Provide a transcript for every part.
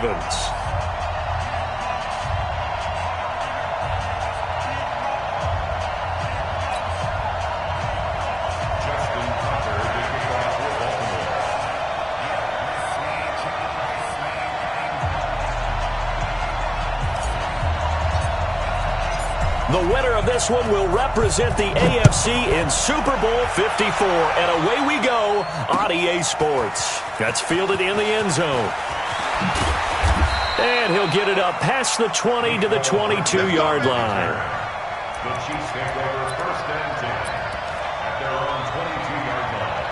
Ravens. The winner of this one will represent the AFC in Super Bowl 54. And away we go on EA Sports. That's fielded in the end zone. And he'll get it up past the 20 to the 22-yard line. The Chiefs take over first and 10 at their own 22-yard line.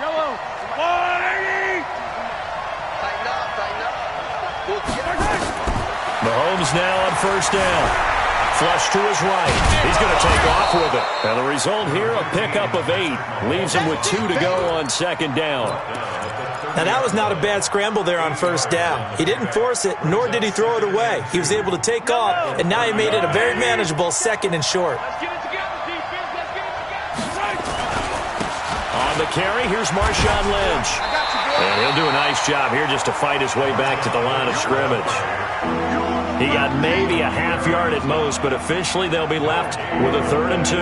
Yellow, 180! Tighten up, tighten up. Mahomes now on first down. Flush to his right. He's going to take off with it. And the result here, a pickup of 8. Leaves him with 2 to go on second down. Now, that was not a bad scramble there on first down. He didn't force it, nor did he throw it away. He was able to take off, and now he made it a very manageable second and short. On the carry, here's Marshawn Lynch. And he'll do a nice job here just to fight his way back to the line of scrimmage. He got maybe a half yard at most, but officially they'll be left with a 3rd and 2.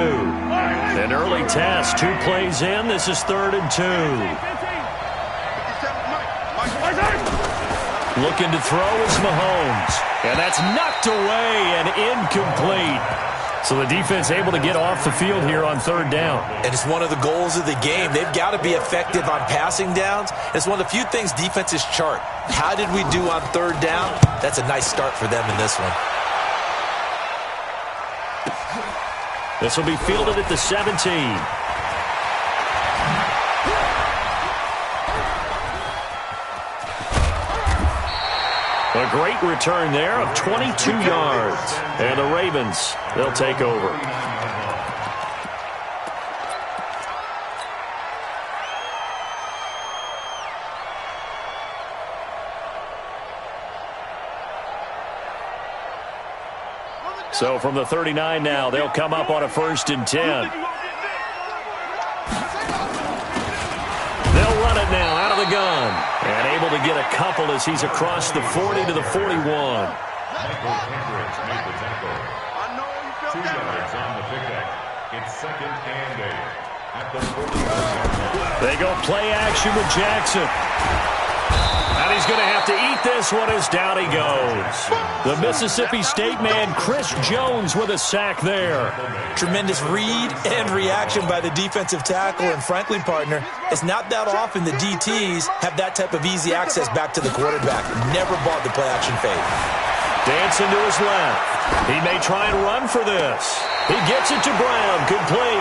An early test, 2 plays in. This is 3rd and 2. Looking to throw is Mahomes. And that's knocked away and incomplete. So the defense able to get off the field here on 3rd down. And it's one of the goals of the game. They've got to be effective on passing downs. It's one of the few things defenses chart. How did we do on 3rd down? That's a nice start for them in this one. This will be fielded at the 17. A great return there of 22 yards. And the Ravens, they'll take over. So from the 39 now, they'll come up on a 1st and 10. They'll run it now out of the gun. And able to get a couple as he's across the 40 to the 41. Michael Kendricks made the tackle. 2 yards on the pickup. It's 2nd and 8 at the 40-yard line. They go play action with Jackson. And he's going to have to eat this one as down he goes. The Mississippi State man, Chris Jones, with a sack there. Tremendous read and reaction by the defensive tackle and Franklin partner. It's not that often the DTs have that type of easy access back to the quarterback. Never bought the play action fake. Dancing to his left. He may try and run for this. He gets it to Brown. Good play.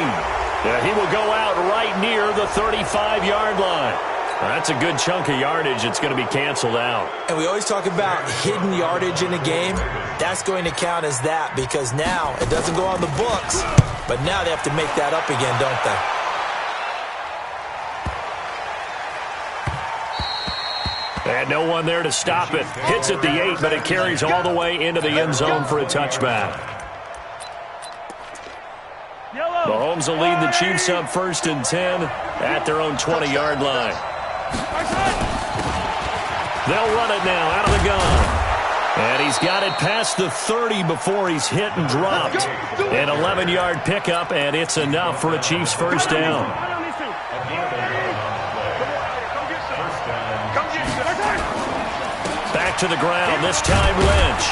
Yeah, he will go out right near the 35-yard line. That's a good chunk of yardage. It's going to be canceled out. And we always talk about hidden yardage in a game. That's going to count as that because now it doesn't go on the books, but now they have to make that up again, don't they? And no one there to stop it. Hits at the 8, but it carries all the way into the end zone for a touchback. Mahomes will lead the Chiefs up 1st and 10 at their own 20-yard line. They'll run it now out of the gun. And he's got it past the 30 before he's hit and dropped. An 11-yard pickup, and it's enough for a Chiefs 1st down. Back to the ground, this time Lynch.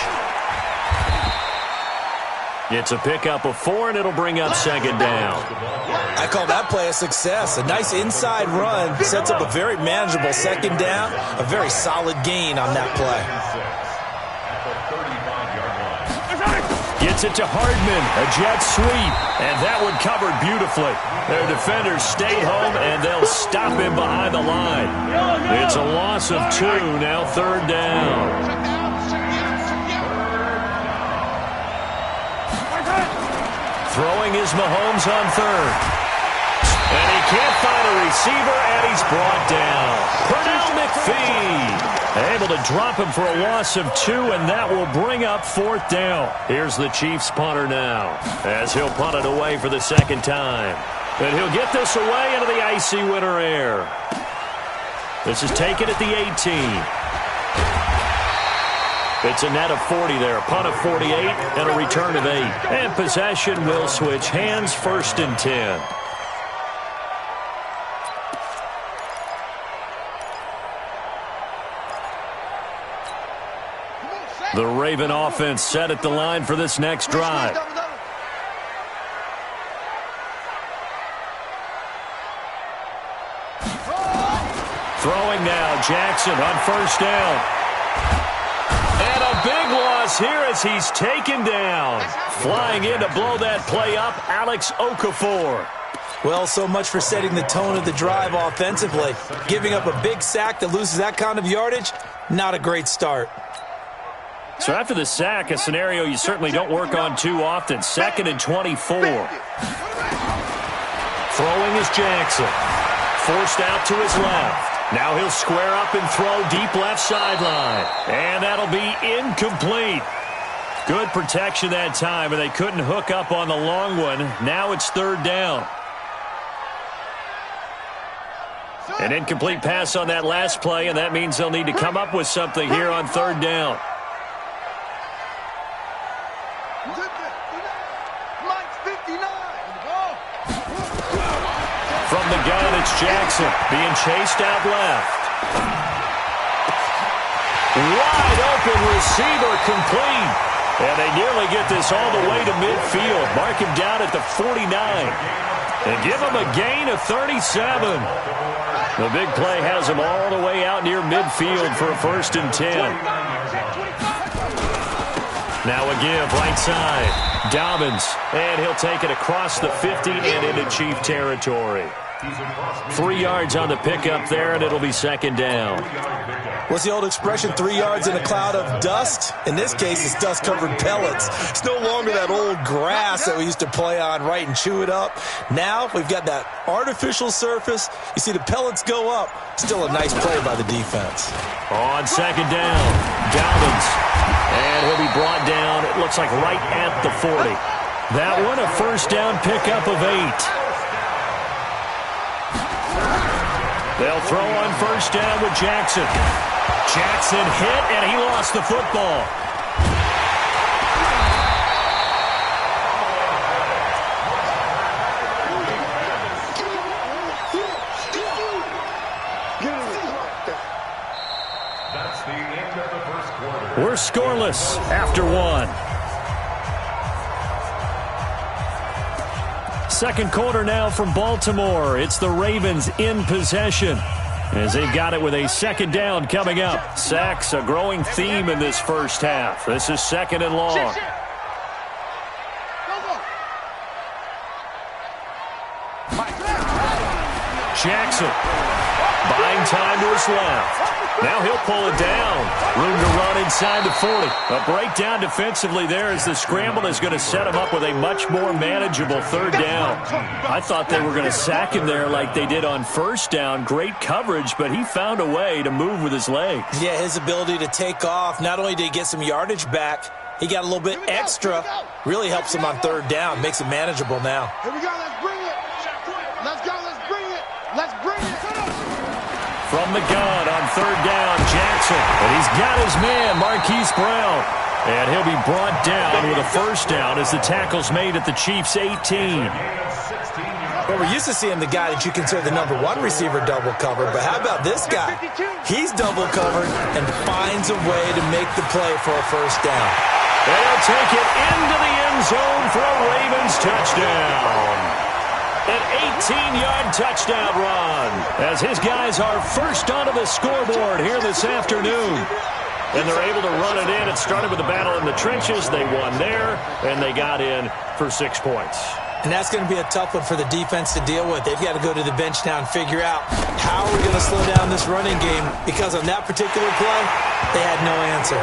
It's a pickup of 4, and it'll bring up 2nd down. I call that play a success. A nice inside run sets up a very manageable 2nd down. A very solid gain on that play. Gets it to Hardman, a jet sweep, and that one covered beautifully. Their defenders stay home, and they'll stop him behind the line. It's a loss of 2, now 3rd down. Throwing is Mahomes on 3rd. And he can't find a receiver, and he's brought down. Pernell McPhee able to drop him for a loss of 2, and that will bring up 4th down. Here's the Chiefs punter now, as he'll punt it away for the 2nd time. And he'll get this away into the icy winter air. This is taken at the 18. It's a net of 40 there, a punt of 48, and a return of 8. And possession will switch hands, 1st and 10. The Raven offense set at the line for this next drive. Throwing now, Jackson on 1st down. And a big loss here as he's taken down. Flying in to blow that play up, Alex Okafor. Well, so much for setting the tone of the drive offensively. Giving up a big sack that loses that kind of yardage, not a great start. So after the sack, a scenario you certainly don't work on too often. 2nd and 24. Throwing is Jackson. Forced out to his left. Now he'll square up and throw deep left sideline. And that'll be incomplete. Good protection that time, and they couldn't hook up on the long one. Now it's 3rd down. An incomplete pass on that last play, and that means they'll need to come up with something here on 3rd down. From the gun, it's Jackson being chased out left. Wide open receiver complete. And they nearly get this all the way to midfield. Mark him down at the 49. And give him a gain of 37. The big play has him all the way out near midfield for a 1st and 10. Now a give right side. Dobbins, and he'll take it across the 50 and into Chief territory. 3 yards on the pickup there, and it'll be 2nd down. What's the old expression, 3 yards in a cloud of dust? In this case, it's dust-covered pellets. It's no longer that old grass that we used to play on, right, and chew it up. Now we've got that artificial surface. You see the pellets go up. Still a nice play by the defense. On 2nd down, Dobbins. And he'll be brought down, it looks like right at the 40. That one, a 1st down pickup of 8. They'll throw on 1st down with Jackson. Jackson hit, and he lost the football. That's the end of the 1st quarter. We're scoreless after 1. 2nd quarter now from Baltimore. It's the Ravens in possession as they've got it with a 2nd down coming up. Sacks, a growing theme in this 1st half. This is 2nd and long. Jackson buying time to his left. Now he'll pull it down. Room to run inside the 40. A breakdown defensively there as the scramble is going to set him up with a much more manageable 3rd down. I thought they were going to sack him there like they did on 1st down. Great coverage, but he found a way to move with his legs. Yeah, his ability to take off, not only did he get some yardage back, he got a little bit extra. Really helps him on 3rd down, makes it manageable now. Here we go, let's bring it. Let's go, let's bring it. Let's bring it. From the gun on 3rd down, Jackson. And he's got his man, Marquise Brown. And he'll be brought down with a 1st down as the tackle's made at the Chiefs' 18. Well, we're used to seeing the guy that you consider the #1 receiver double covered, but how about this guy? He's double covered and finds a way to make the play for a 1st down. And he'll take it into the end zone for a Ravens touchdown. An 18-yard touchdown run as his guys are first onto the scoreboard here this afternoon. And they're able to run it in. It started with a battle in the trenches. They won there, and they got in for 6 points. And that's going to be a tough one for the defense to deal with. They've got to go to the bench now and figure out how are we going to slow down this running game, because on that particular play, they had no answer.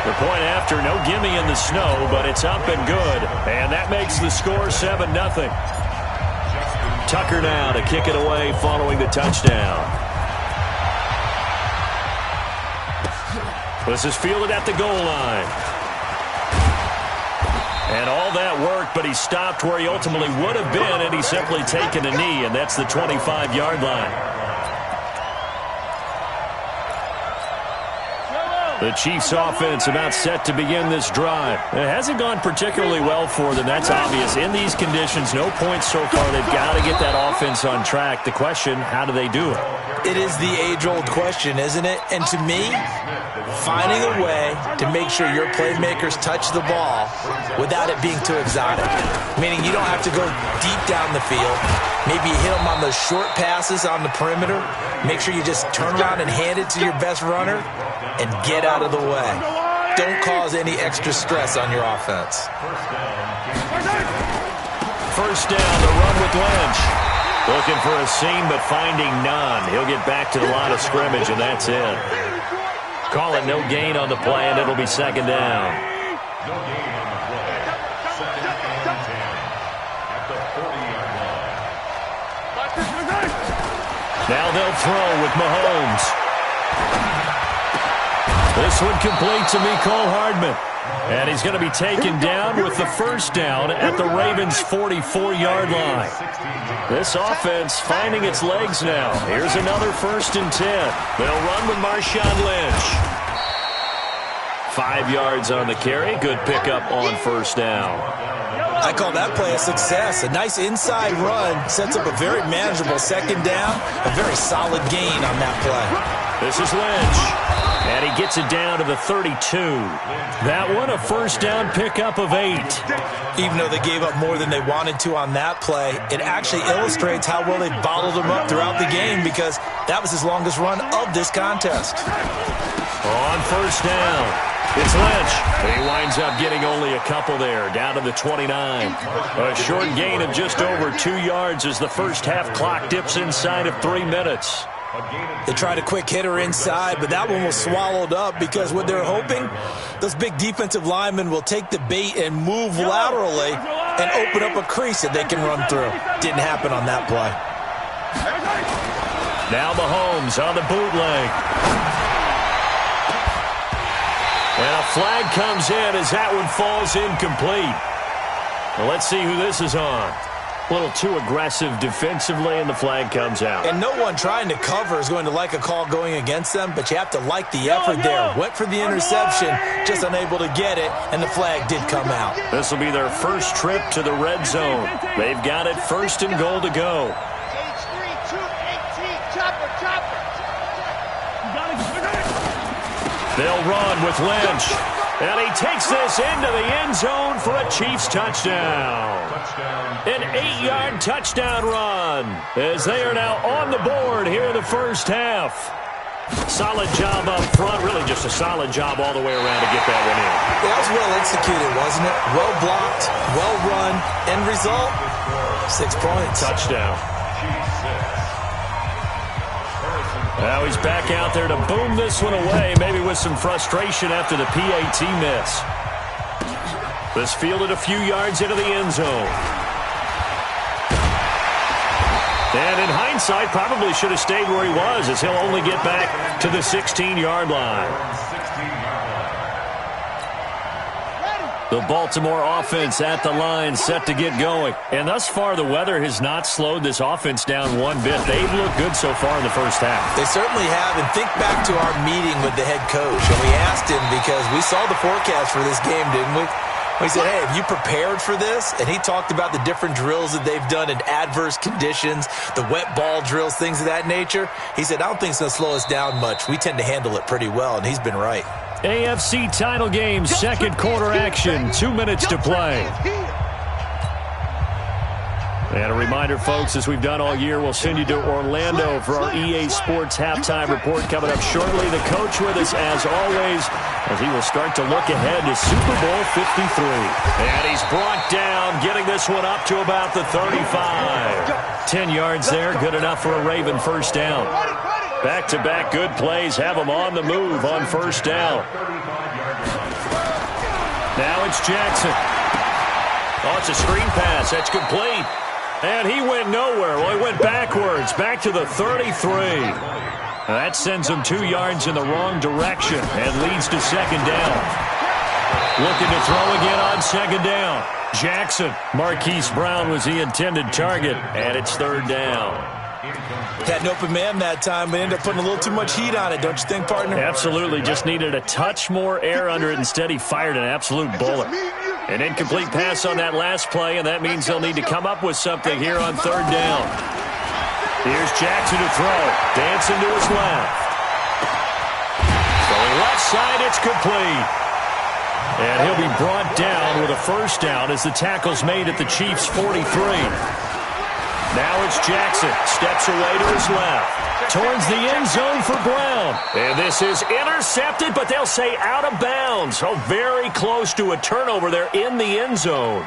The point after, no gimme in the snow, but it's up and good. And that makes the score 7-0. Tucker now to kick it away following the touchdown. This is fielded at the goal line. And all that work, but he stopped where he ultimately would have been, and he's simply taken a knee, and that's the 25-yard line. The Chiefs offense about set to begin this drive. It hasn't gone particularly well for them. That's obvious. In these conditions, no points so far. They've got to get that offense on track. The question, how do they do it? It is the age-old question, isn't it? And to me, finding a way to make sure your playmakers touch the ball without it being too exotic. Meaning you don't have to go deep down the field. Maybe you hit them on those short passes on the perimeter. Make sure you just turn around and hand it to your best runner and get out of the way. Don't cause any extra stress on your offense. First down, the run with Lynch. Looking for a seam, but finding none. He'll get back to the line of scrimmage, and that's it. Call it no gain on the play, and it'll be second down. No gain on the play. Second and 10 at the 40-yard line. Now they'll throw with Mahomes. This one complete to Mecole Hardman. And he's going to be taken down with the first down at the Ravens' 44-yard line. This offense finding its legs now. Here's another 1st and 10. They'll run with Marshawn Lynch. 5 yards on the carry. Good pickup on first down. I call that play a success. A nice inside run sets up a very manageable second down. A very solid gain on that play. This is Lynch. And he gets it down to the 32. That one, a first down pickup of 8. Even though they gave up more than they wanted to on that play, it actually illustrates how well they bottled them up throughout the game because that was his longest run of this contest. On first down, it's Lynch. He winds up getting only a couple there, down to the 29. A short gain of just over 2 yards as the first half clock dips inside of 3 minutes. They tried a quick hitter inside, but that one was swallowed up because what they're hoping, those big defensive linemen will take the bait and move laterally and open up a crease that they can run through. Didn't happen on that play. Now Mahomes on the bootleg. And a flag comes in as that one falls incomplete. Well, let's see who this is on. A little too aggressive defensively, and the flag comes out. And no one trying to cover is going to like a call going against them, but you have to like the effort there. Went for the interception, just unable to get it, and the flag did come out. This will be their first trip to the red zone. They've got it 1st and goal to go. They'll run with Lynch. And he takes this into the end zone for a Chiefs touchdown. An 8-yard touchdown run as they are now on the board here in the first half. Solid job up front. Really just a solid job all the way around to get that one in. That was well executed, wasn't it? Well blocked, well run. End result, 6 points. Touchdown. Now he's back out there to boom this one away, maybe with some frustration after the PAT miss. This fielded a few yards into the end zone. And in hindsight, probably should have stayed where he was, as he'll only get back to the 16-yard line. The Baltimore offense at the line, set to get going. And thus far, the weather has not slowed this offense down one bit. They've looked good so far in the first half. They certainly have. And think back to our meeting with the head coach. And we asked him, because we saw the forecast for this game, didn't we? We said, hey, have you prepared for this? And he talked about the different drills that they've done in adverse conditions, the wet ball drills, things of that nature. He said, I don't think it's going to slow us down much. We tend to handle it pretty well, and he's been right. AFC title game, second quarter action, 2 minutes to play. And a reminder, folks, as we've done all year, we'll send you to Orlando for our EA Sports halftime report coming up shortly. The coach with us, as always, as he will start to look ahead to Super Bowl 53. And he's brought down, getting this one up to about the 35. 10 yards there, good enough for a Raven first down. Back-to-back good plays have them on the move on first down. Now it's Jackson. Oh, it's a screen pass. That's complete. And he went nowhere. Well, he went backwards, back to the 33. That sends him 2 yards in the wrong direction and leads to second down. Looking to throw again on second down. Jackson. Marquise Brown was the intended target, and it's third down. Had an open man that time, but ended up putting a little too much heat on it, don't you think, partner? Absolutely. Just needed a touch more air under it. Instead, he fired an absolute bullet. An incomplete pass on that last play, and that means they'll need to come up with something here on third down. Here's Jackson to throw. Dancing to his left. Going left side, it's complete. And he'll be brought down with a first down as the tackle's made at the Chiefs' 43. Now it's Jackson. Steps away to his left. Towards the end zone for Brown. And this is intercepted, but they'll say out of bounds. Oh, very close to a turnover there in the end zone.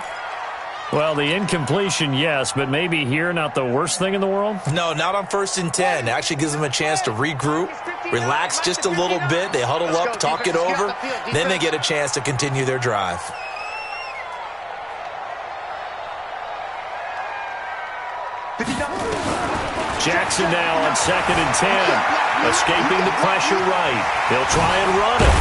Well, the incompletion, yes, but maybe here not the worst thing in the world? No, not on 1st and 10. It actually gives them a chance to regroup, relax just a little bit. They huddle up, talk it over. Then they get a chance to continue their drive. Jackson now on 2nd and 10. Escaping the pressure right. He'll try and run it.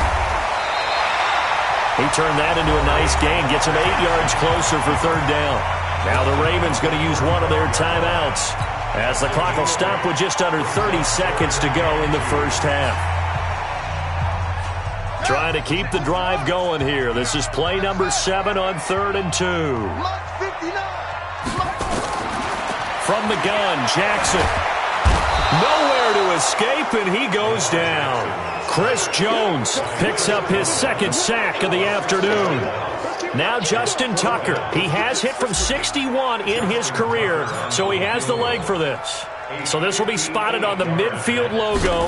He turned that into a nice gain. Gets him 8 yards closer for third down. Now the Ravens going to use one of their timeouts as the clock will stop with just under 30 seconds to go in the first half. Trying to keep the drive going here. This is play number 7 on 3rd and 2. From the gun, Jackson. Nowhere to escape, and he goes down. Chris Jones picks up his 2nd sack of the afternoon. Now Justin Tucker. He has hit from 61 in his career, so he has the leg for this. So this will be spotted on the midfield logo.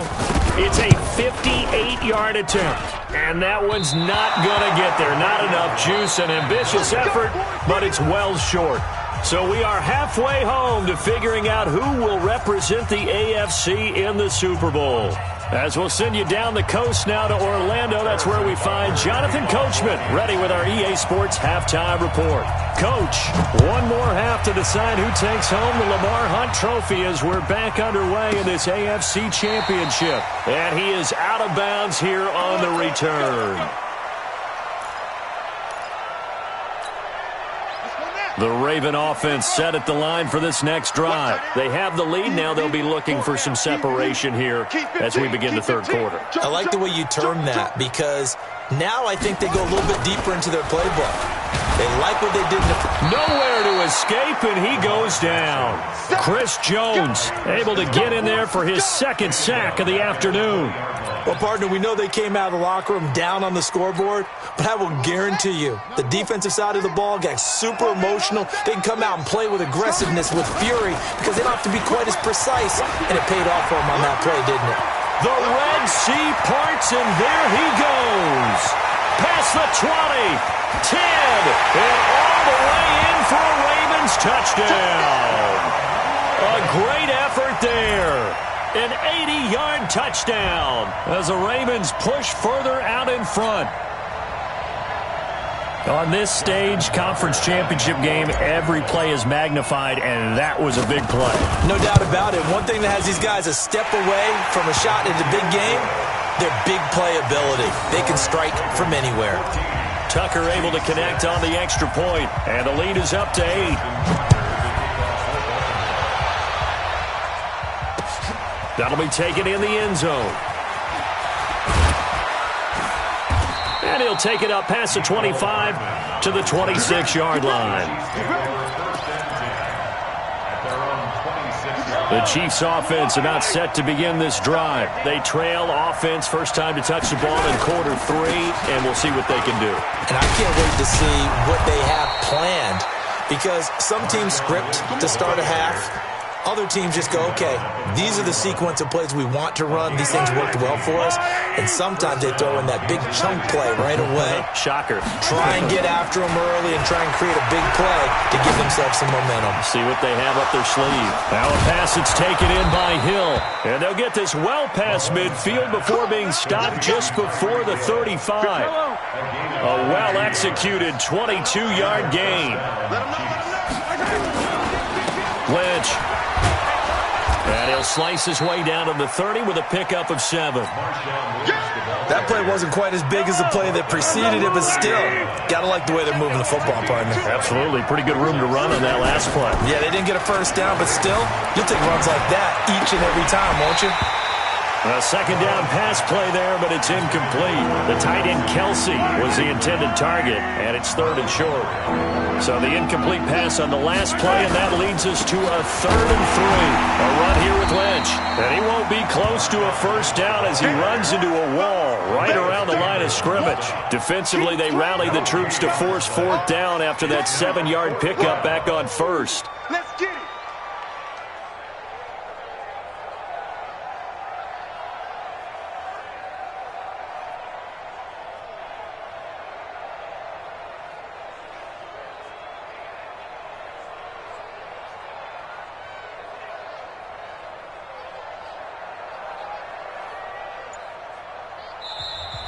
It's a 58-yard attempt, and that one's not going to get there. Not enough juice, an ambitious effort, but it's well short. So we are halfway home to figuring out who will represent the AFC in the Super Bowl. As we'll send you down the coast now to Orlando, that's where we find Jonathan Coachman ready with our EA Sports Halftime Report. Coach, one more half to decide who takes home the Lamar Hunt Trophy as we're back underway in this AFC Championship. And he is out of bounds here on the return. The Raven offense set at the line for this next drive. They have the lead. Now they'll be looking for some separation here as we begin the third quarter. I like the way you term that because now I think they go a little bit deeper into their playbook. They like what they did. Nowhere to escape, and he goes down. Chris Jones able to get in there for his 2nd sack of the afternoon. Well, partner, we know they came out of the locker room down on the scoreboard, but I will guarantee you the defensive side of the ball got super emotional. They can come out and play with aggressiveness, with fury, because they don't have to be quite as precise, and it paid off for them on that play, didn't it? The Red Sea parts, and there he goes. Past the 20, 10, and all the way in for a Ravens touchdown. A great effort there. An 80-yard touchdown as the Ravens push further out in front. On this stage, conference championship game, every play is magnified, and that was a big play. No doubt about it. One thing that has these guys a step away from a shot in the big game, their big play ability. They can strike from anywhere. Tucker able to connect on the extra point, and the lead is up to 8. That'll be taken in the end zone. And he'll take it up past the 25 to the 26-yard line. The Chiefs offense about set to begin this drive. They trail offense, first time to touch the ball in quarter 3, and we'll see what they can do. And I can't wait to see what they have planned because some teams script to start a half. Other teams just go, okay, these are the sequence of plays we want to run. These things worked well for us. And sometimes they throw in that big chunk play right away. Shocker. Try and get after them early and try and create a big play to give themselves some momentum. See what they have up their sleeve. Now a pass that's taken in by Hill. And they'll get this well past midfield before being stopped just before the 35. A well-executed 22-yard gain. Lynch. And he'll slice his way down to the 30 with a pickup of 7. That play wasn't quite as big as the play that preceded it, but still, got to like the way they're moving the football, partner. Absolutely. Pretty good room to run on that last play. Yeah, they didn't get a first down, but still, you'll take runs like that each and every time, won't you? A second down pass play there, but it's incomplete. The tight end Kelsey was the intended target, and it's 3rd and short. So the incomplete pass on the last play, and that leads us to a 3rd and 3. A run here with Lynch. And he won't be close to a first down as he runs into a wall right around the line of scrimmage. Defensively, they rallied the troops to force 4th down after that 7-yard pickup back on 1st. Let's get it.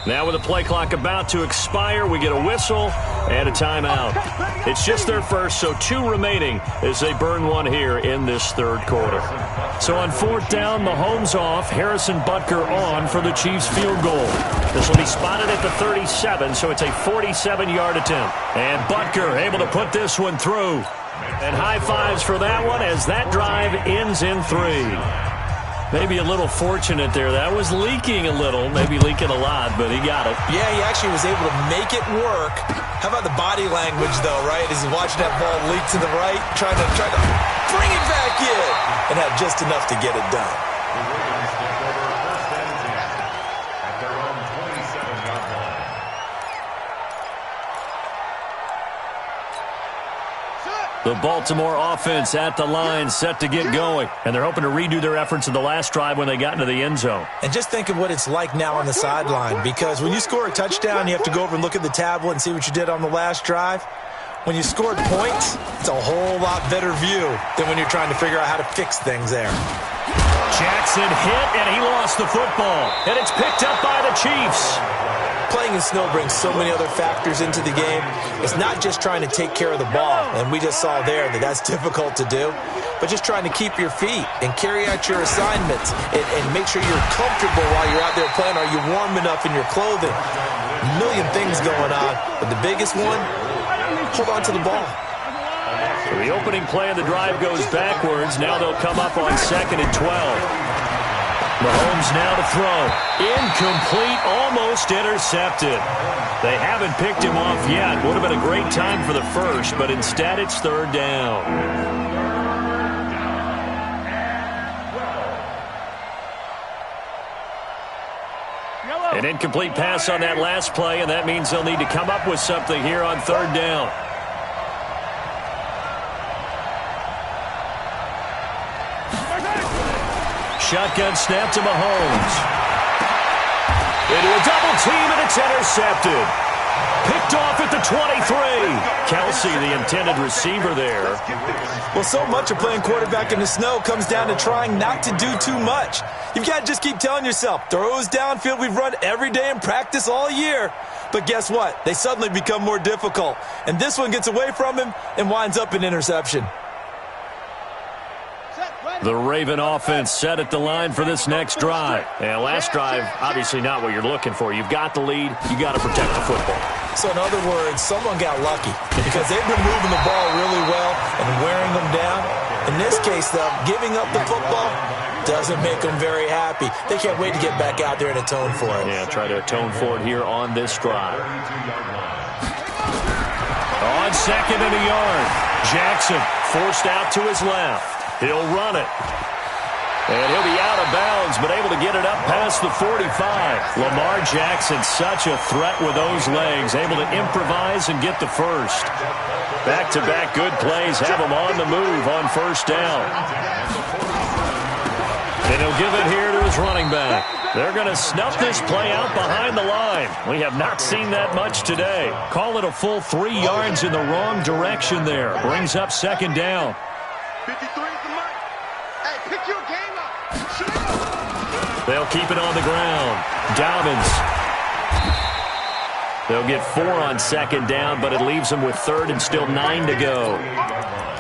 Now with the play clock about to expire, we get a whistle and a timeout. It's just their first, so 2 remaining as they burn one here in this 3rd quarter. So on 4th down, Mahomes off, Harrison Butker on for the Chiefs field goal. This will be spotted at the 37, so it's a 47-yard attempt. And Butker able to put this one through. And high fives for that one as that drive ends in 3. Maybe a little fortunate there. That was leaking a little, maybe leaking a lot, but he got it. Yeah, he actually was able to make it work. How about the body language, though, right? As he's watching that ball leak to the right, trying to bring it back in, and had just enough to get it done. The Ravens take over 1st and 10 at their own 27-yard line. The Baltimore offense at the line, set to get going. And they're hoping to redo their efforts in the last drive when they got into the end zone. And just think of what it's like now on the sideline, because when you score a touchdown, you have to go over and look at the tablet and see what you did on the last drive. When you scored points, it's a whole lot better view than when you're trying to figure out how to fix things there. Jackson hit, and he lost the football. And it's picked up by the Chiefs. Playing in snow brings so many other factors into the game. It's not just trying to take care of the ball, and we just saw there that that's difficult to do, but just trying to keep your feet and carry out your assignments and make sure you're comfortable while you're out there playing. Are you warm enough in your clothing? A million things going on, but the biggest one, hold on to the ball. So the opening play of the drive goes backwards. Now they'll come up on 2nd and 12. Mahomes now to throw. Incomplete, almost intercepted. They haven't picked him off yet. Would have been a great time for the first, but instead it's 3rd down. An incomplete pass on that last play, and that means they'll need to come up with something here on 3rd down. Shotgun snap to Mahomes. Into a double team, and it's intercepted. Picked off at the 23. Kelsey, the intended receiver there. Well, so much of playing quarterback in the snow comes down to trying not to do too much. You've got to just keep telling yourself, throws downfield we've run every day in practice all year. But guess what? They suddenly become more difficult. And this one gets away from him and winds up an interception. The Raven offense set at the line for this next drive. And last drive, obviously not what you're looking for. You've got the lead. You got to protect the football. So in other words, someone got lucky because they've been moving the ball really well and wearing them down. In this case, though, giving up the football doesn't make them very happy. They can't wait to get back out there and atone for it. Yeah, try to atone for it here on this drive. On 2nd and a yard. Jackson forced out to his left. He'll run it. And he'll be out of bounds, but able to get it up past the 45. Lamar Jackson, such a threat with those legs, able to improvise and get the first. Back-to-back good plays have him on the move on 1st down. And he'll give it here to his running back. They're going to snuff this play out behind the line. We have not seen that much today. Call it a full 3 yards in the wrong direction there. Brings up 2nd down. 53 is the mark. Hey, pick your game up. They'll keep it on the ground. Dobbins. They'll get 4 on second down, but it leaves them with third and still 9 to go.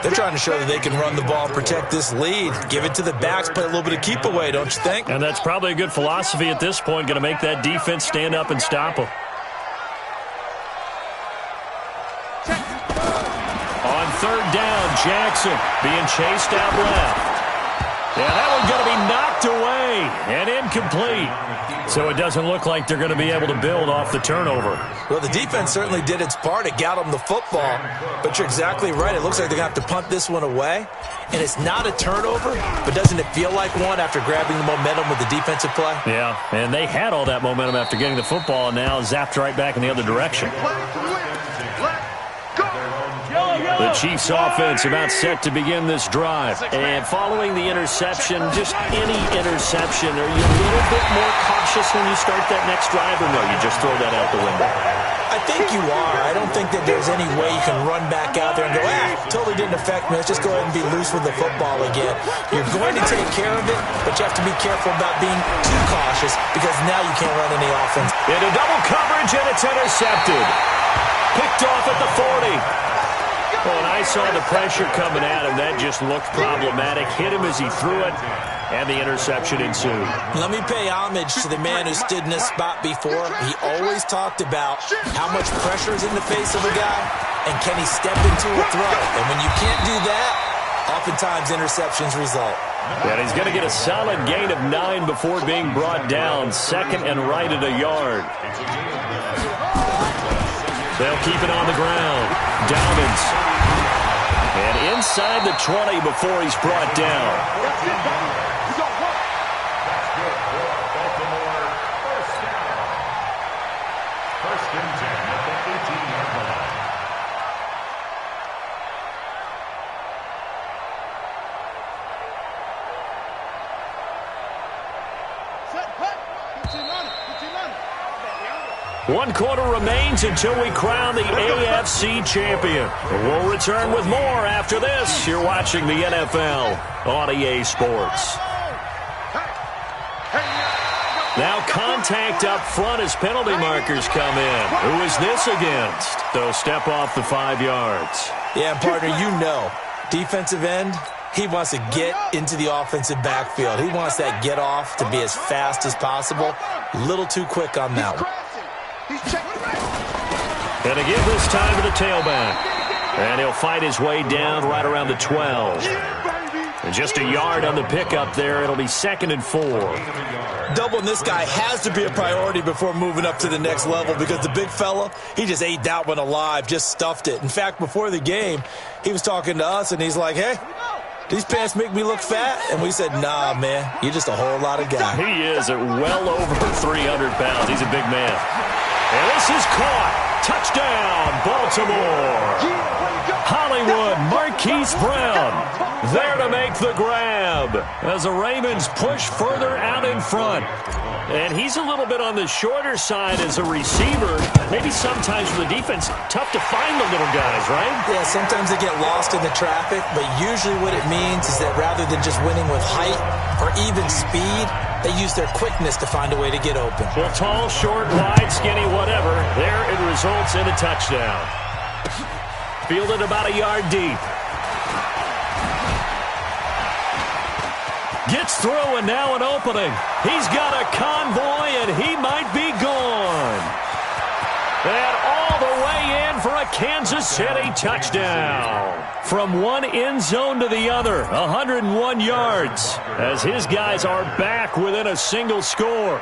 They're trying to show that they can run the ball, protect this lead. Give it to the backs, play a little bit of keep away, don't you think? And that's probably a good philosophy at this point, going to make that defense stand up and stop them. On third down, Jackson being chased out left. Yeah, that one's going to be knocked away and incomplete. So it doesn't look like they're going to be able to build off the turnover. Well, the defense certainly did its part. It got them the football. But you're exactly right. It looks like they're going to have to punt this one away. And it's not a turnover, but doesn't it feel like one after grabbing the momentum with the defensive play? Yeah, and they had all that momentum after getting the football and now zapped right back in the other direction. The Chiefs offense about set to begin this drive. And following the interception, just any interception, are you a little bit more cautious when you start that next drive, or no, you just throw that out the window? I think you are. I don't think that there's any way you can run back out there and go, totally didn't affect me. Let's just go ahead and be loose with the football again. You're going to take care of it, but you have to be careful about being too cautious because now you can't run any offense. Into double coverage, and it's intercepted. Picked off at the 40. Well, and I saw the pressure coming at him. That just looked problematic. Hit him as he threw it, and the interception ensued. Let me pay homage to the man who stood in this spot before. He always talked about how much pressure is in the face of a guy, and can he step into a throw. And when you can't do that, oftentimes interceptions result. And he's going to get a solid gain of 9 before being brought down. Second and right at a yard. They'll keep it on the ground. Dalvins. And inside the 20 before he's brought down. First and 10 at the 18-yard line. One quarter remains until we crown the AFC champion. We'll return with more after this. You're watching the NFL on EA Sports. Now contact up front as penalty markers come in. Who is this against? They'll step off the 5 yards. Yeah, and partner, you know, defensive end, he wants to get into the offensive backfield. He wants that get off to be as fast as possible. A little too quick on that one. And to give this time to the tailback. And he'll fight his way down right around the 12. And just a yard on the pickup there. It'll be 2nd and 4. Doubling this guy has to be a priority before moving up to the next level because the big fella, he just ate that one alive, just stuffed it. In fact, before the game, he was talking to us, and he's like, hey, these pants make me look fat? And we said, nah, man, you're just a whole lot of guy. He is at well over 300 pounds. He's a big man. And this is caught. Touchdown, Baltimore. Hollywood, Marquise Brown there to make the grab as the Ravens push further out in front. And he's a little bit on the shorter side as a receiver. Maybe sometimes for the defense, tough to find the little guys, right? Yeah, sometimes they get lost in the traffic, but usually what it means is that rather than just winning with height or even speed, they use their quickness to find a way to get open. Well, tall, short, wide, skinny, whatever, there it results in a touchdown. Fielded about a yard deep. Gets through, and now an opening. He's got a convoy, and he might be gone. And all the way in for a Kansas City touchdown. From one end zone to the other, 101 yards, as his guys are back within a single score.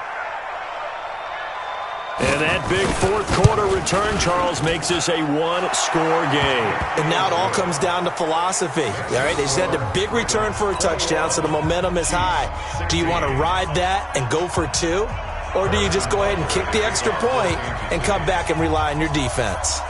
And that big fourth quarter return, Charles, makes this a one-score game. And now it all comes down to philosophy. All right, they just had a big return for a touchdown, so the momentum is high. Do you want to ride that and go for 2? Or do you just go ahead and kick the extra point and come back and rely on your defense?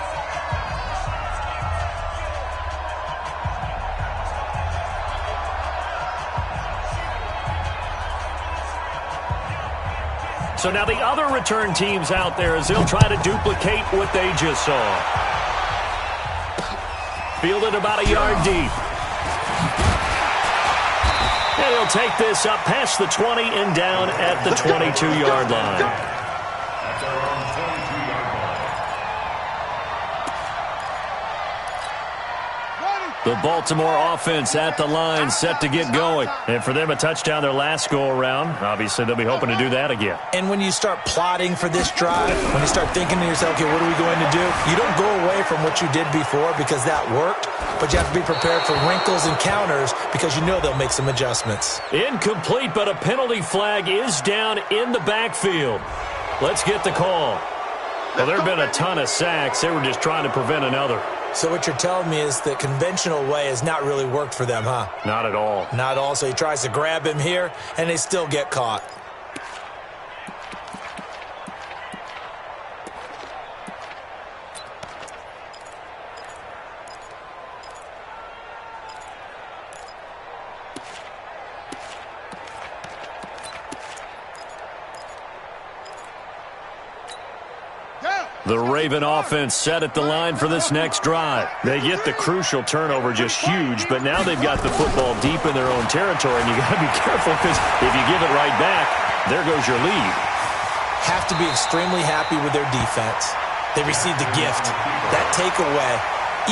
So now the other return teams out there as they'll try to duplicate what they just saw. Fielded about a yard deep. And he'll take this up past the 20 and down at the 22-yard line. The Baltimore offense at the line, set to get going. And for them, a touchdown their last go-around. Obviously, they'll be hoping to do that again. And when you start plotting for this drive, when you start thinking to yourself, okay, what are we going to do? You don't go away from what you did before because that worked, but you have to be prepared for wrinkles and counters because you know they'll make some adjustments. Incomplete, but a penalty flag is down in the backfield. Let's get the call. Well, there have been a ton of sacks. They were just trying to prevent another. So what you're telling me is the conventional way has not really worked for them, huh? Not at all. Not at all. So he tries to grab him here, and they still get caught. The Raven offense set at the line for this next drive. They get the crucial turnover, just huge, but now they've got the football deep in their own territory, and you got to be careful because if you give it right back, there goes your lead. Have to be extremely happy with their defense. They received a gift. That takeaway,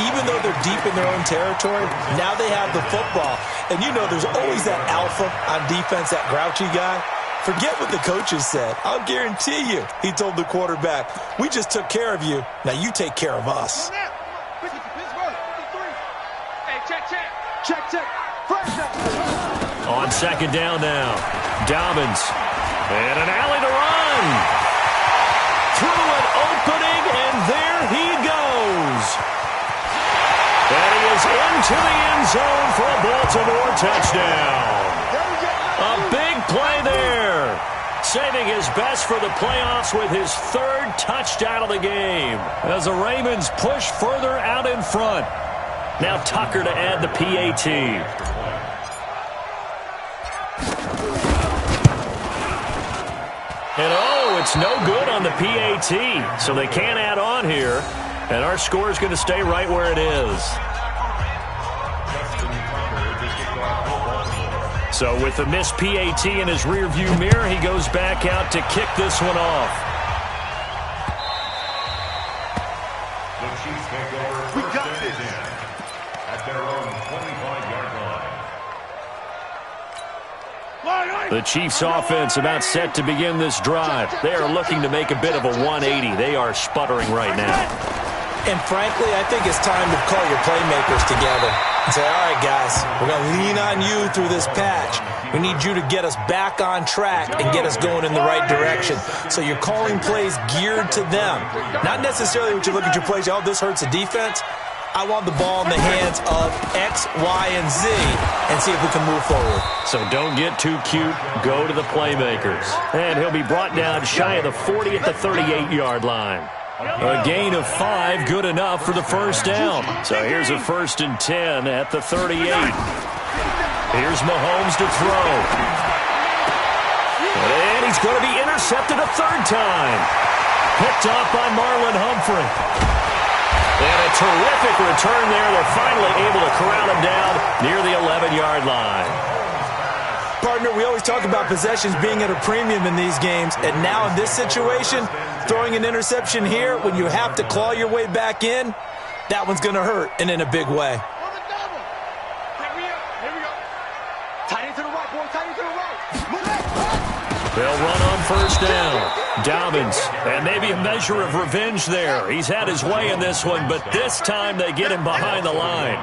even though they're deep in their own territory, now they have the football. And you know there's always that alpha on defense, that grouchy guy. Forget what the coaches said. I'll guarantee you, he told the quarterback, we just took care of you. Now you take care of us. On second down now, Dobbins. And an alley to run. Through an opening, and there he goes. And he is into the end zone for a Baltimore touchdown. A big play there. Saving his best for the playoffs with his third touchdown of the game. As the Ravens push further out in front. Now Tucker to add the PAT. And oh, it's no good on the PAT. So they can't add on here. And our score is going to stay right where it is. So with the missed PAT in his rearview mirror, he goes back out to kick this one off. The Chiefs take over first and 10 at their own 25-yard line. The Chiefs offense about set to begin this drive. They are looking to make a bit of a 180. They are sputtering right now. And frankly, I think it's time to call your playmakers together and say, all right, guys, we're going to lean on you through this patch. We need you to get us back on track and get us going in the right direction. So you're calling plays geared to them. Not necessarily when you look at your plays, oh, this hurts the defense. I want the ball in the hands of X, Y, and Z and see if we can move forward. So don't get too cute. Go to the playmakers. And he'll be brought down shy of the 40 at the 38-yard line. A gain of 5, good enough for the first down. So here's a 1st and 10 at the 38. Here's Mahomes to throw. And he's going to be intercepted a third time. Picked off by Marlon Humphrey. And a terrific return there. They're finally able to corral him down near the 11-yard line. Partner, we always talk about possessions being at a premium in these games, and now in this situation, throwing an interception here when you have to claw your way back in, that one's going to hurt, and in a big way. They'll run on first down. Dobbins, and maybe a measure of revenge there. He's had his way in this one, but this time they get him behind the line.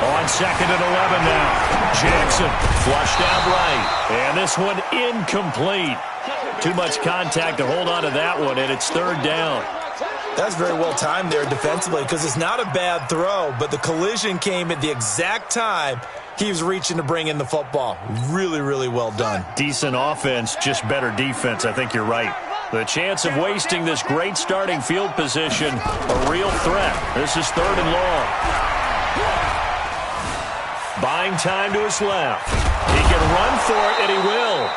On second and 11 now. Jackson flushed out right. And this one incomplete. Too much contact to hold on to that one, and it's third down. That's very well timed there defensively because it's not a bad throw, but the collision came at the exact time he was reaching to bring in the football. Really, really well done. Decent offense, just better defense. I think you're right. The chance of wasting this great starting field position, a real threat. This is third and long. Buying time to his left. He can run for it, and he will.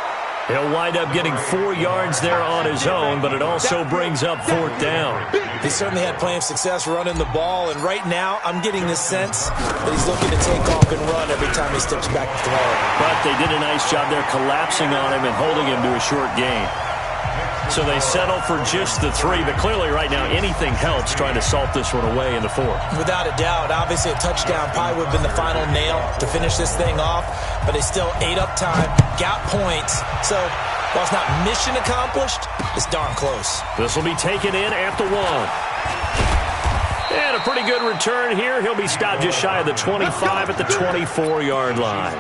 He'll wind up getting 4 yards there on his own, but it also brings up fourth down. He certainly had plenty of success running the ball, and right now I'm getting the sense that he's looking to take off and run every time he steps back to throw it. But they did a nice job there collapsing on him and holding him to a short gain. So they settle for just the 3, but clearly right now anything helps trying to salt this one away in the 4th. Without a doubt, obviously a touchdown probably would have been the final nail to finish this thing off, but they still ate up time, got points. So while it's not mission accomplished, it's darn close. This will be taken in at the 1. And a pretty good return here. He'll be stopped just shy of the 25 at the 24-yard line.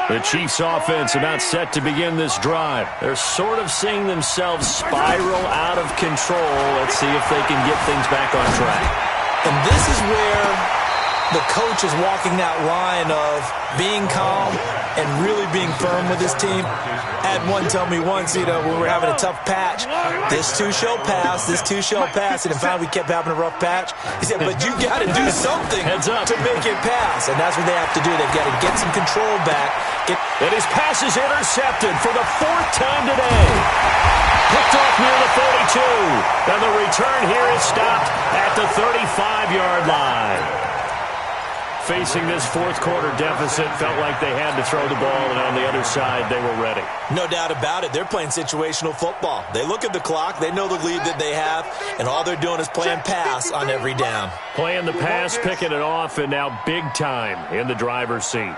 The Chiefs offense about set to begin this drive. They're sort of seeing themselves spiral out of control. Let's see if they can get things back on track. And this is where the coach is walking that line of being calm and really being firm with his team. I had one tell me once, when we were having a tough patch, this too shall pass, this too shall pass. And finally we kept having a rough patch. He said, but you got to do something to make it pass. And that's what they have to do. They've got to get some control back. And his pass is intercepted for the 4th time today. Picked off near the 42. And the return here is stopped at the 35-yard line. Facing this 4th quarter deficit, felt like they had to throw the ball, and on the other side, they were ready. No doubt about it. They're playing situational football. They look at the clock, they know the lead that they have, and all they're doing is playing pass on every down. Playing the pass, picking it off, and now big time in the driver's seat.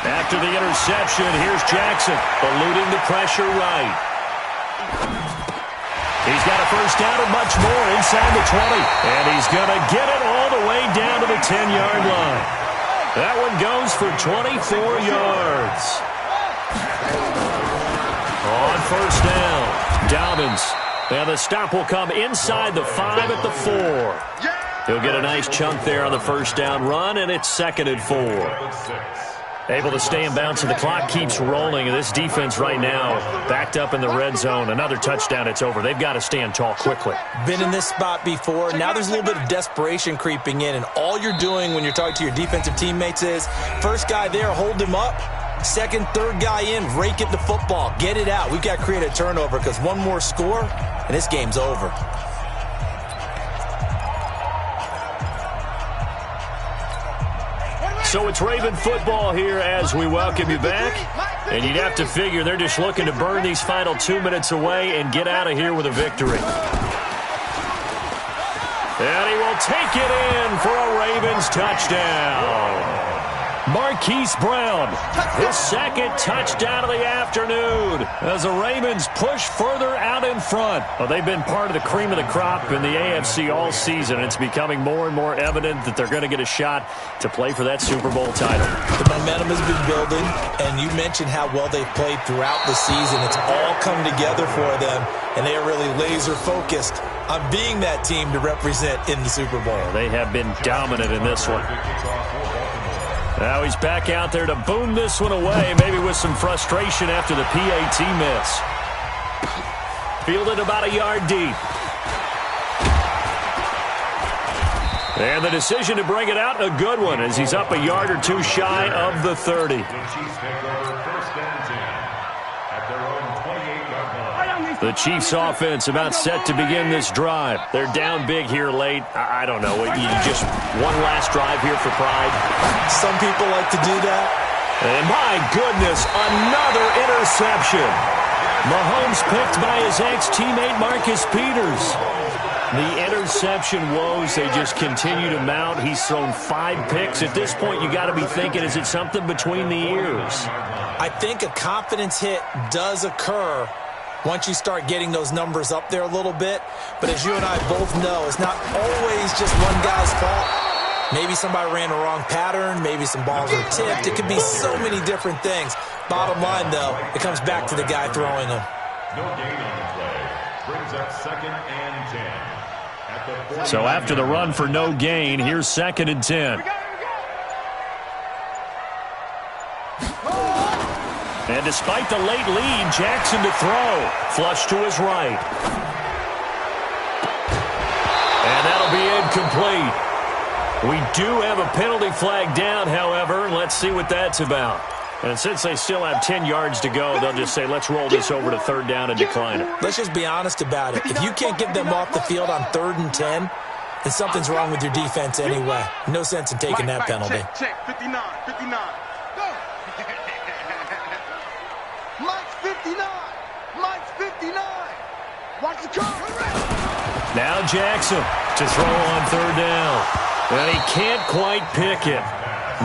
After the interception, here's Jackson, eluding the pressure right. He's got a first down and much more inside the 20. And he's going to get it all the way down to the 10-yard line. That one goes for 24 yards. On first down, Dobbins. And the stop will come inside the 5 at the 4. He'll get a nice chunk there on the first down run, and it's 2nd and 4. Able to stay in bounds, and the clock keeps rolling. And this defense right now backed up in the red zone. Another touchdown, it's over. They've got to stand tall quickly. Been in this spot before. Now there's a little bit of desperation creeping in, and all you're doing when you're talking to your defensive teammates is first guy there, hold him up. Second, third guy in, rake it the football. Get it out. We've got to create a turnover because one more score, and this game's over. So it's Raven football here as we welcome you back. And you'd have to figure they're just looking to burn these final 2 minutes away and get out of here with a victory. And he will take it in for a Ravens touchdown. Marquise Brown, his 2nd touchdown of the afternoon as the Ravens push further out in front. Well, they've been part of the cream of the crop in the AFC all season. It's becoming more and more evident that they're going to get a shot to play for that Super Bowl title. The momentum has been building, and you mentioned how well they've played throughout the season. It's all come together for them, and they are really laser-focused on being that team to represent in the Super Bowl. They have been dominant in this one. Now he's back out there to boom this one away, maybe with some frustration after the PAT miss. Fielded about a yard deep. And the decision to bring it out, a good one, as he's up a yard or two shy of the 30. The Chiefs offense about set to begin this drive. They're down big here late. I don't know. You just one last drive here for pride. Some people like to do that. And my goodness, another interception. Mahomes picked by his ex-teammate Marcus Peters. The interception woes, they just continue to mount. He's thrown 5 picks. At this point, you got to be thinking, is it something between the ears? I think a confidence hit does occur once you start getting those numbers up there a little bit. But as you and I both know, it's not always just one guy's fault. Maybe somebody ran a wrong pattern. Maybe some balls were tipped. It could be so many different things. Bottom line, though, it comes back to the guy throwing them. No gain on the play. Brings up 2nd and 10. So after the run for no gain, here's 2nd and 10. And despite the late lead, Jackson to throw. Flush to his right. And that'll be incomplete. We do have a penalty flag down, however. Let's see what that's about. And since they still have 10 yards to go, they'll just say, let's roll this over to 3rd down and decline it. Let's just be honest about it. If you can't get them off the field on 3rd and 10, and something's wrong with your defense anyway. No sense in taking that penalty. Check, 59, 59. Go. Mike's 59. Mike's 59. Watch the car. Now Jackson to throw on third down. And he can't quite pick it.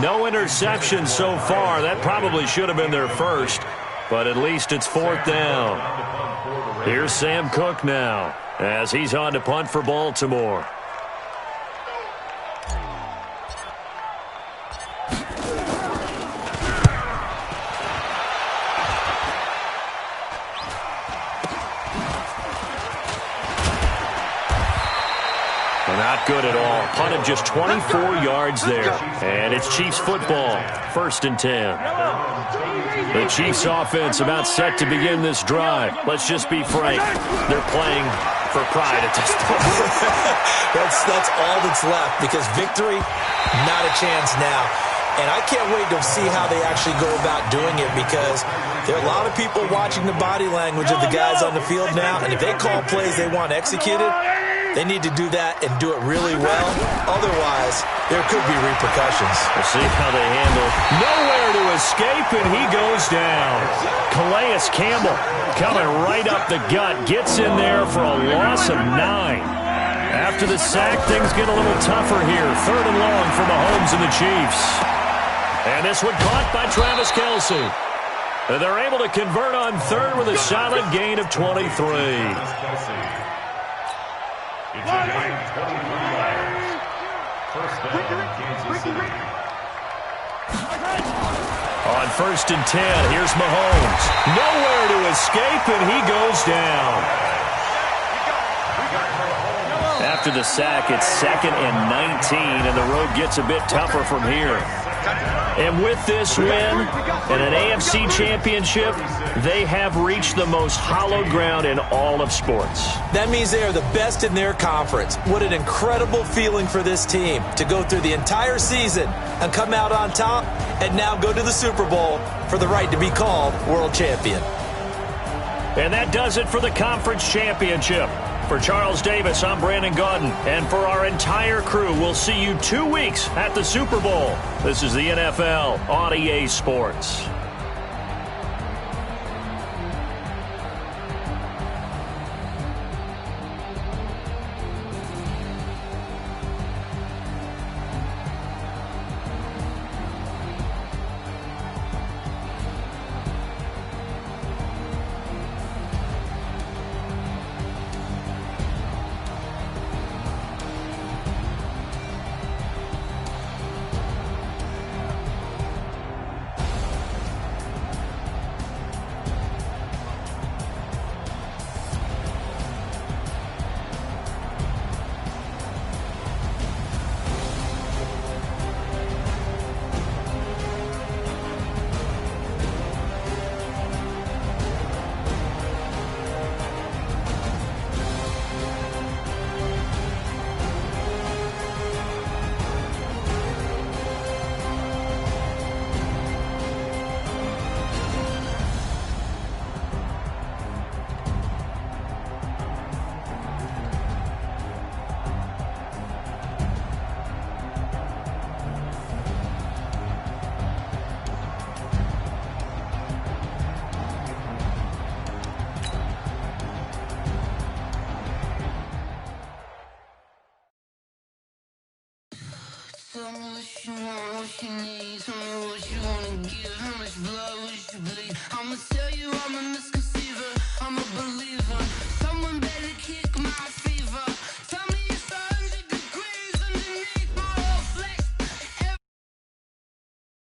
No interception so far. That probably should have been their first, but at least it's fourth down. Here's Sam Cook now as he's on to punt for Baltimore. Not good at all. Punt of just 24 yards there. And it's Chiefs football. 1st and 10. The Chiefs offense about set to begin this drive. Let's just be frank. They're playing for pride at this point. That's all that's left, because victory, not a chance now. And I can't wait to see how they actually go about doing it, because there are a lot of people watching the body language of the guys on the field now. And if they call plays they want executed, they need to do that and do it really well. Otherwise, there could be repercussions. We'll see how they handle. Nowhere to escape, and he goes down. Calais Campbell coming right up the gut. Gets in there for a loss of 9. After the sack, things get a little tougher here. 3rd and long for Mahomes and the Chiefs. And this one caught by Travis Kelce. And they're able to convert on 3rd with a solid gain of 23. It's a gain of 23 yards. First down, Kansas City. On 1st and 10, here's Mahomes. Nowhere to escape, and he goes down. After the sack, it's 2nd and 19, and the road gets a bit tougher from here. And with this win and an AFC championship, they have reached the most hallowed ground in all of sports. That means they are the best in their conference. What an incredible feeling for this team to go through the entire season and come out on top, and now go to the Super Bowl for the right to be called world champion. And that does it for the conference championship. For Charles Davis, I'm Brandon Gaudin. And for our entire crew, we'll see you 2 weeks at the Super Bowl. This is the NFL on EA Sports. Tell me what you want, what you need. Tell me what you wanna give, how much